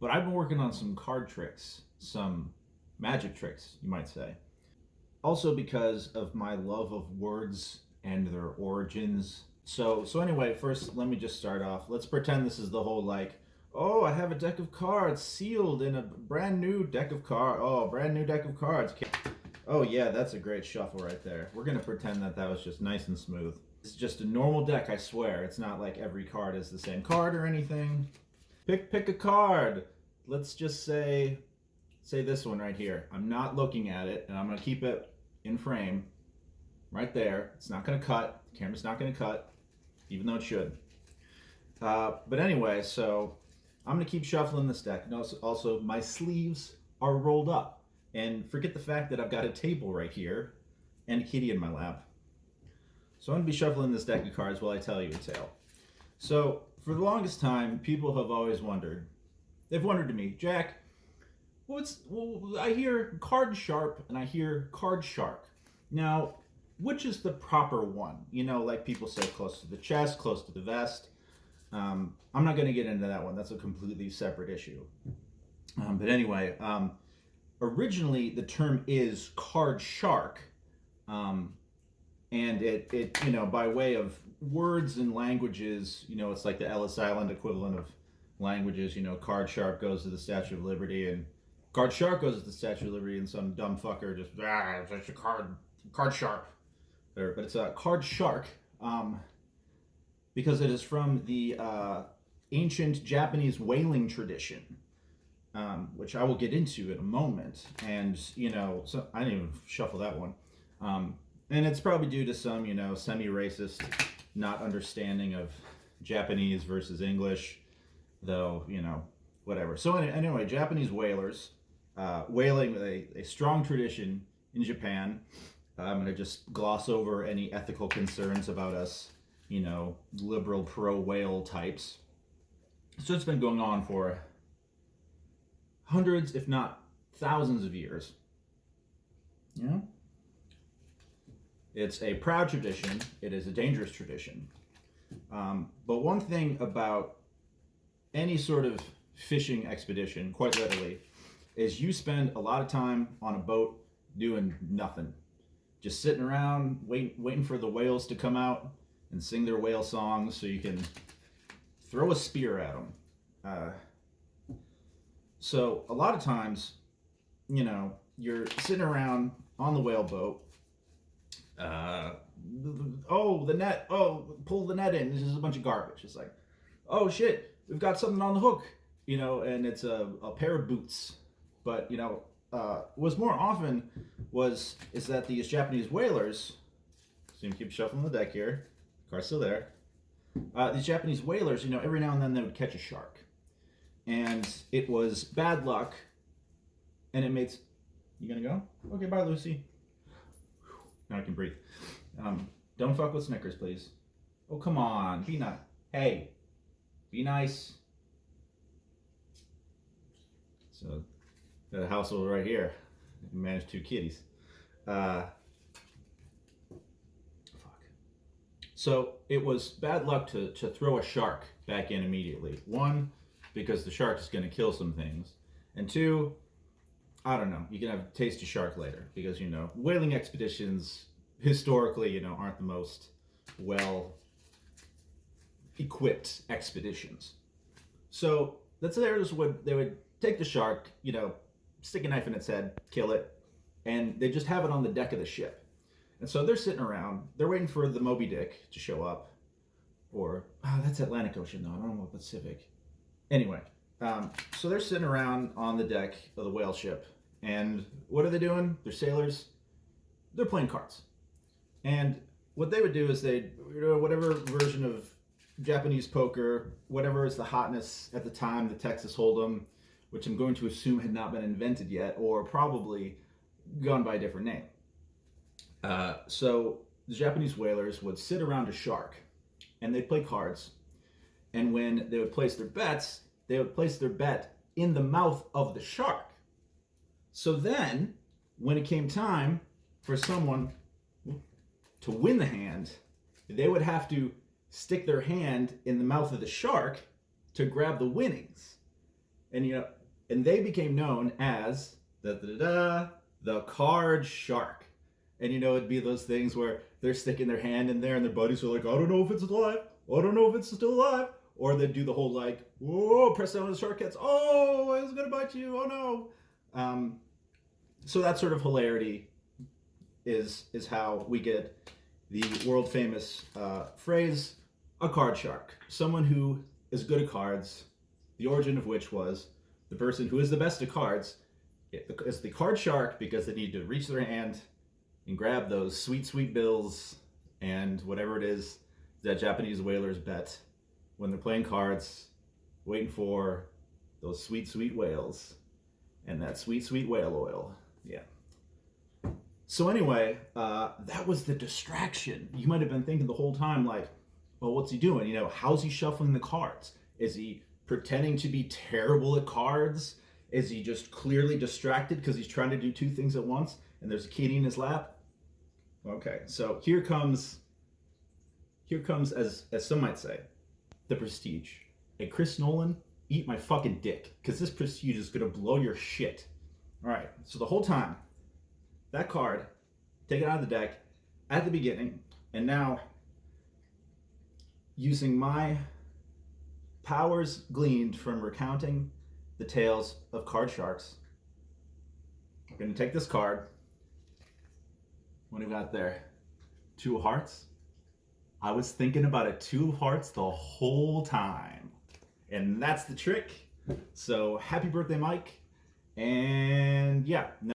but I've been working on some card tricks, some magic tricks, you might say. Also because of my love of words and their origins. So anyway, first let me just start off. Let's pretend this is the whole like, oh, I have a deck of cards sealed in a brand new deck of cards. Oh, brand new deck of cards. Oh yeah, that's a great shuffle right there. We're gonna pretend that that was just nice and smooth. It's just a normal deck, I swear. It's not like every card is the same card or anything. Pick a card. Let's just say this one right here. I'm not looking at it, and I'm gonna keep it in frame, right there. It's not gonna cut. The camera's not gonna cut, even though it should. But anyway, so I'm gonna keep shuffling this deck. And also, my sleeves are rolled up, and forget the fact that I've got a table right here and a kitty in my lap. So I'm gonna be shuffling this deck of cards while I tell you a tale. So for the longest time, people have always wondered. They've wondered to me, Jack, I hear card sharp and I hear card shark. Now, which is the proper one? You know, like people say, close to the chest, close to the vest. I'm not going to get into that one. That's a completely separate issue. But anyway, originally the term is card shark. And it by way of words and languages, it's like the Ellis Island equivalent of languages. Card sharp goes to the Statue of Liberty, and card shark goes to the Statue of Liberty, and some dumb fucker just it's a card sharp, but it's a card shark, because it is from the ancient Japanese whaling tradition, which I will get into in a moment. And so I didn't even shuffle that one. And it's probably due to some, semi-racist not understanding of Japanese versus English, though, whatever. So anyway, Japanese whalers, whaling with a strong tradition in Japan. I'm going to just gloss over any ethical concerns about us, liberal pro-whale types. So it's been going on for hundreds, if not thousands of years. It's a proud tradition. It is a dangerous tradition. But one thing about any sort of fishing expedition, quite literally, is you spend a lot of time on a boat doing nothing. Just sitting around, waiting for the whales to come out and sing their whale songs so you can throw a spear at them. So a lot of times, you're sitting around on the whale boat. The net. Oh, pull the net in. This is a bunch of garbage. It's like, oh shit, we've got something on the hook, and it's a pair of boots. But what's more often is that these Japanese whalers. So you keep shuffling the deck here. Car's still there. These Japanese whalers, every now and then they would catch a shark, and it was bad luck. And it makes. You gonna go? Okay, bye, Lucy. Now I can breathe. Don't fuck with Snickers, please. Oh, come on. Be nice. Hey, be nice. So, got a household right here. Manage 2 kitties. Fuck. So, it was bad luck to throw a shark back in immediately. 1, because the shark is going to kill some things. And 2, I don't know. You can have a tasty shark later because, whaling expeditions historically, aren't the most well equipped expeditions. So the sailors would take the shark, stick a knife in its head, kill it, and they just have it on the deck of the ship. And so they're sitting around, they're waiting for the Moby Dick to show up, or that's Atlantic Ocean though. I don't know what Pacific. Anyway. So they're sitting around on the deck of the whale ship, and what are they doing? They're sailors. They're playing cards. And what they would do is whatever version of Japanese poker, whatever is the hotness at the time, the Texas Hold'em, which I'm going to assume had not been invented yet, or probably gone by a different name. So the Japanese whalers would sit around a shark, and they'd play cards. And when they would place their bets, they would place their bet in the mouth of the shark. So then, when it came time for someone to win the hand, they would have to stick their hand in the mouth of the shark to grab the winnings. And and they became known as the card shark. And it'd be those things where they're sticking their hand in there and their buddies are like, I don't know if it's alive. I don't know if it's still alive. Or they'd do the whole like, whoa, press down on the shark heads. Oh, it's gonna bite you. Oh no. So that sort of hilarity is how we get the world famous phrase, a card shark. Someone who is good at cards, the origin of which was the person who is the best at cards is the card shark because they need to reach their hand and grab those sweet, sweet bills and whatever it is that Japanese whalers bet when they're playing cards, waiting for those sweet, sweet whales and that sweet, sweet whale oil. Yeah. So anyway, that was the distraction. You might have been thinking the whole time, like, well, what's he doing? How's he shuffling the cards? Is he pretending to be terrible at cards? Is he just clearly distracted because he's trying to do two things at once and there's a kitty in his lap? Okay, so here comes, as some might say, the prestige. Hey, Chris Nolan, eat my fucking dick, because this prestige is gonna blow your shit. All right, so the whole time, that card, take it out of the deck at the beginning, and now, using my powers gleaned from recounting the tales of card sharks, I'm gonna take this card. What do we got there? 2 of hearts. I was thinking about a 2 of hearts the whole time. And that's the trick. So happy birthday, Mike. And yeah.